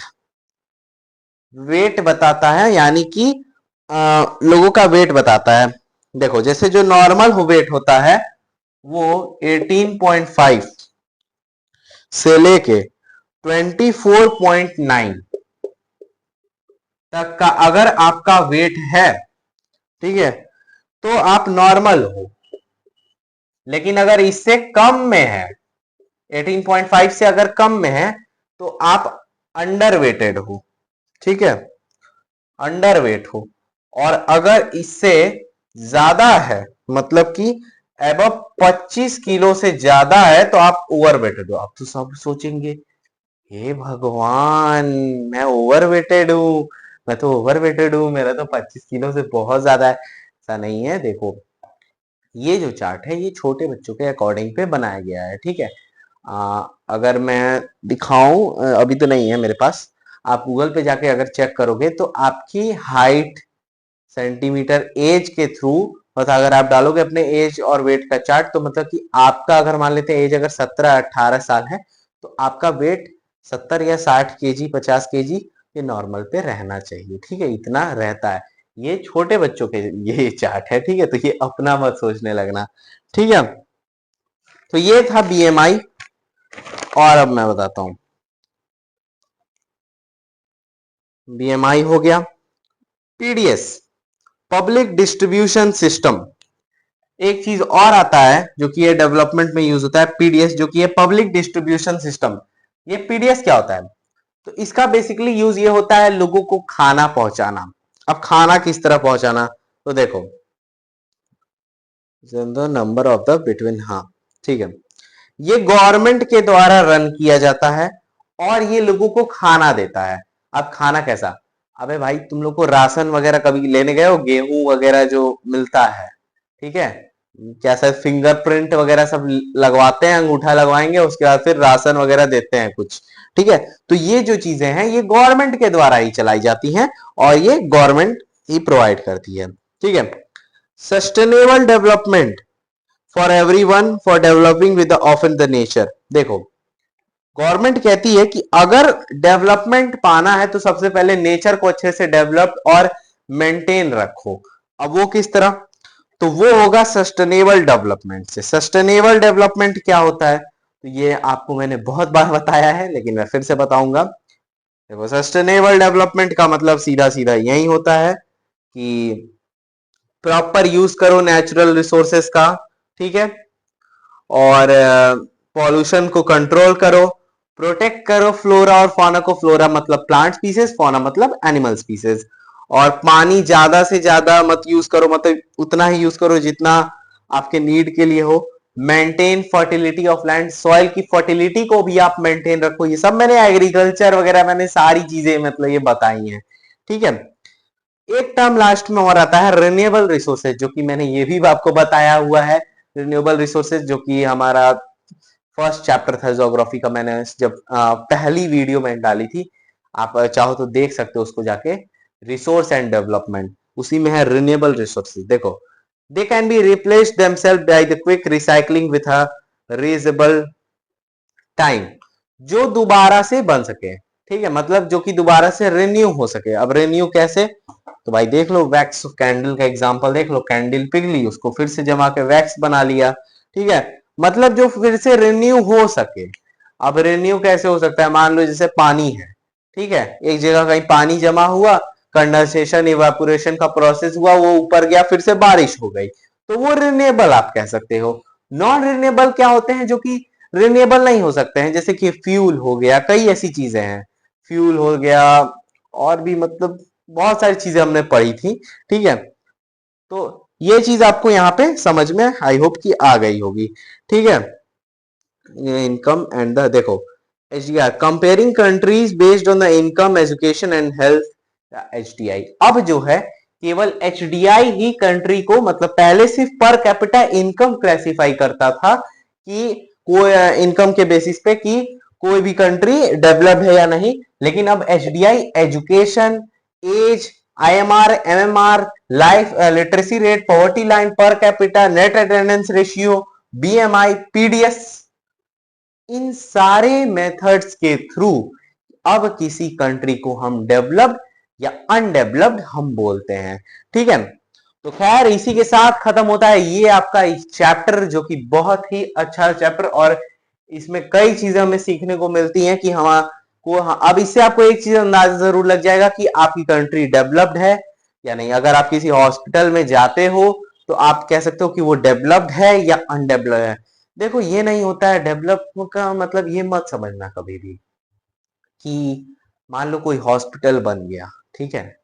वेट बताता है, यानी कि लोगों का वेट बताता है। देखो, जैसे जो नॉर्मल वेट होता है वो 18.5 से लेके 24.9 तक का अगर आपका वेट है, ठीक है, तो आप नॉर्मल हो। लेकिन अगर इससे कम में है, 18.5 से अगर कम में है, तो आप अंडर वेटेड हो, ठीक है, अंडर वेट हो। और अगर इससे ज्यादा है, मतलब कि एबव 25 किलो से ज्यादा है, तो आप ओवर वेटेड हो। आप तो सब सोचेंगे, हे भगवान, मैं ओवर वेटेड हूं, मैं तो ओवर वेटेड हूं, मेरा तो 25 किलो से बहुत ज्यादा है। ऐसा नहीं है। देखो, ये जो चार्ट है ये छोटे बच्चों के अकॉर्डिंग पे बनाया गया है, ठीक है। अगर मैं दिखाऊं, अभी तो नहीं है मेरे पास, आप गूगल पे जाके अगर चेक करोगे तो आपकी हाइट सेंटीमीटर एज के थ्रू, मतलब अगर आप डालोगे अपने एज और वेट का चार्ट, तो मतलब कि आपका अगर मान लेते हैं एज अगर 17-18 साल है, तो आपका वेट 70 या 60 kg, 50 kg ये नॉर्मल पे रहना चाहिए, ठीक है, इतना रहता है। ये छोटे बच्चों के ये चार्ट है, ठीक है, तो ये अपना मत सोचने लगना, ठीक है। तो ये था बीएमआई। और अब मैं बताता हूं, बीएमआई हो गया। PDS, public distribution system. एक चीज और आता है जो कि ये डेवलपमेंट में यूज होता है, पीडीएस, जो कि ये पब्लिक डिस्ट्रीब्यूशन सिस्टम। ये पीडीएस क्या होता है, तो इसका बेसिकली यूज ये होता है लोगों को खाना पहुंचाना। अब खाना किस तरह पहुंचाना, तो देखो, नंबर ऑफ द बिटवीन, हाँ, ठीक है, ये गवर्नमेंट के द्वारा रन किया जाता है और ये लोगों को खाना देता है। अब खाना कैसा, अबे भाई तुम लोग को राशन वगैरह कभी लेने गए हो, गेहूं वगैरह जो मिलता है, ठीक है, क्या शायद फिंगरप्रिंट वगैरह सब लगवाते हैं, अंगूठा लगवाएंगे, उसके बाद फिर राशन वगैरह देते हैं कुछ, ठीक है। तो ये जो चीजें हैं ये गवर्नमेंट के द्वारा ही चलाई जाती हैं और ये गवर्नमेंट ही प्रोवाइड करती है, ठीक है। Sustainable development for everyone for developing with of in the nature. देखो, गवर्नमेंट कहती है कि अगर डेवलपमेंट पाना है तो सबसे पहले नेचर को अच्छे से डेवलप और मेंटेन रखो। अब वो किस तरह, तो वो होगा सस्टेनेबल डेवलपमेंट से। सस्टेनेबल डेवलपमेंट क्या होता है, तो ये आपको मैंने बहुत बार बताया है, लेकिन मैं फिर से बताऊंगा। देखो, सस्टेनेबल डेवलपमेंट का मतलब सीधा सीधा यही होता है कि प्रॉपर यूज करो नेचुरल रिसोर्सेस का, ठीक है, और पॉल्यूशन को कंट्रोल करो, प्रोटेक्ट करो फ्लोरा और फौना को, फ्लोरा मतलब प्लांट स्पीसीज, फौना मतलब एनिमल स्पीसीज, और पानी ज्यादा से ज्यादा मत यूज करो, मतलब उतना ही यूज करो जितना आपके नीड के लिए हो। Maintain fertility of land, soil की फर्टिलिटी को भी आप मेंटेन रखो। ये सब मैंने एग्रीकल्चर वगैरह मैंने सारी चीजें मतलब ये बताई हैं, ठीक है। एक टर्म लास्ट में और आता है रिन्यूएबल रिसोर्सेज, जो कि मैंने ये भी आपको बताया हुआ है। रिन्यूएबल रिसोर्सेज जो कि हमारा फर्स्ट चैप्टर था ज्योग्राफी का, मैंने जब पहली वीडियो मैंने डाली थी, आप चाहो तो देख सकते हो उसको जाके। रिसोर्स एंड डेवलपमेंट, उसी में है रिन्यूएबल रिसोर्सेज। देखो, they can be replaced themselves by the quick recycling with a reasonable time, जो दोबारा से बन सके, ठीक है, मतलब जो कि दोबारा से रिन्यू हो सके। अब रिन्यू कैसे, तो भाई देख लो, वैक्स कैंडल का एग्जांपल देख लो, कैंडल पिघली, उसको फिर से जमा के वैक्स बना लिया, ठीक है, मतलब जो फिर से रिन्यू हो सके। अब रिन्यू कैसे हो सकता है, मान लो जैसे पानी है, ठीक है, एक जगह कहीं पानी जमा हुआ, कंडेंसेशन इवापोरेशन का प्रोसेस हुआ, वो ऊपर गया, फिर से बारिश हो गई, तो वो रिन्यूएबल आप कह सकते हो। नॉन रिन्यूएबल क्या होते हैं, जो कि रिन्यूएबल नहीं हो सकते हैं, जैसे कि फ्यूल हो गया, कई ऐसी चीजें हैं, फ्यूल हो गया, और भी मतलब बहुत सारी चीजें हमने पढ़ी थी, ठीक है। तो ये चीज आपको यहाँ पे समझ में आई होप कि आ गई होगी, ठीक है। इनकम एंड द, देखो, HDI comparing countries based on the income education and health, HDI। अब जो है केवल HDI ही कंट्री को, मतलब पहले सिर्फ पर कैपिटा इनकम क्लासिफाई करता था कि कोई इनकम के बेसिस पे कि कोई भी कंट्री डेवलप्ड है या नहीं, लेकिन अब HDI education, age, IMR, MMR, life literacy rate, poverty line, per capita, net attendance ratio, BMI, PDS, इन सारे मेथड्स के थ्रू अब किसी कंट्री को हम डेवलप्ड या अनडेवलप्ड हम बोलते हैं, ठीक है। तो खैर इसी के साथ खत्म होता है ये आपका चैप्टर, जो कि बहुत ही अच्छा चैप्टर, और इसमें कई चीजें हमें सीखने को मिलती हैं कि हम को, अब इससे आपको एक चीज अंदाजा जरूर लग जाएगा कि आपकी कंट्री डेवलप्ड है या नहीं। अगर आप किसी हॉस्पिटल में जाते हो तो आप कह सकते हो कि वो डेवलप्ड है या अनडेवलप्ड है। देखो, ये नहीं होता है डेवलप का मतलब, ये मत समझना कभी भी कि मान लो कोई हॉस्पिटल बन गया, ठीक है,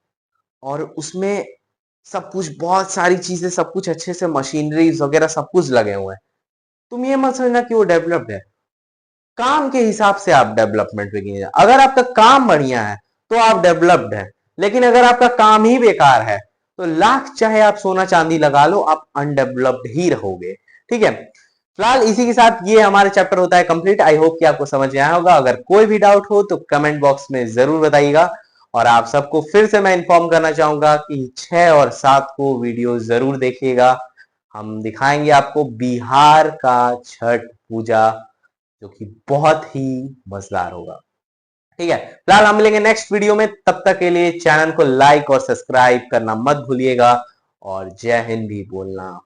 और उसमें सब कुछ, बहुत सारी चीजें, सब कुछ अच्छे से, मशीनरीज वगैरह सब कुछ लगे हुए हैं, तुम ये मत समझना कि वो डेवलप्ड है। काम के हिसाब से आप डेवलपमेंट में गिने, अगर आपका काम बढ़िया है तो आप डेवलप्ड है, लेकिन अगर आपका काम ही बेकार है तो लाख चाहे आप सोना चांदी लगा लो, आप अनडेवलप्ड ही रहोगे, ठीक है। फिलहाल इसी के साथ ये हमारा चैप्टर होता है कंप्लीट। आई होप कि आपको समझ में आया होगा। अगर कोई भी डाउट हो तो कमेंट बॉक्स में जरूर बताइएगा, और आप सबको फिर से मैं इन्फॉर्म करना चाहूंगा कि 6 और 7 को वीडियो जरूर देखिएगा। हम दिखाएंगे आपको बिहार का छठ पूजा, जो कि बहुत ही मजेदार होगा, ठीक है। फिलहाल हम मिलेंगे नेक्स्ट वीडियो में, तब तक के लिए चैनल को लाइक और सब्सक्राइब करना मत भूलिएगा, और जय हिंद भी बोलना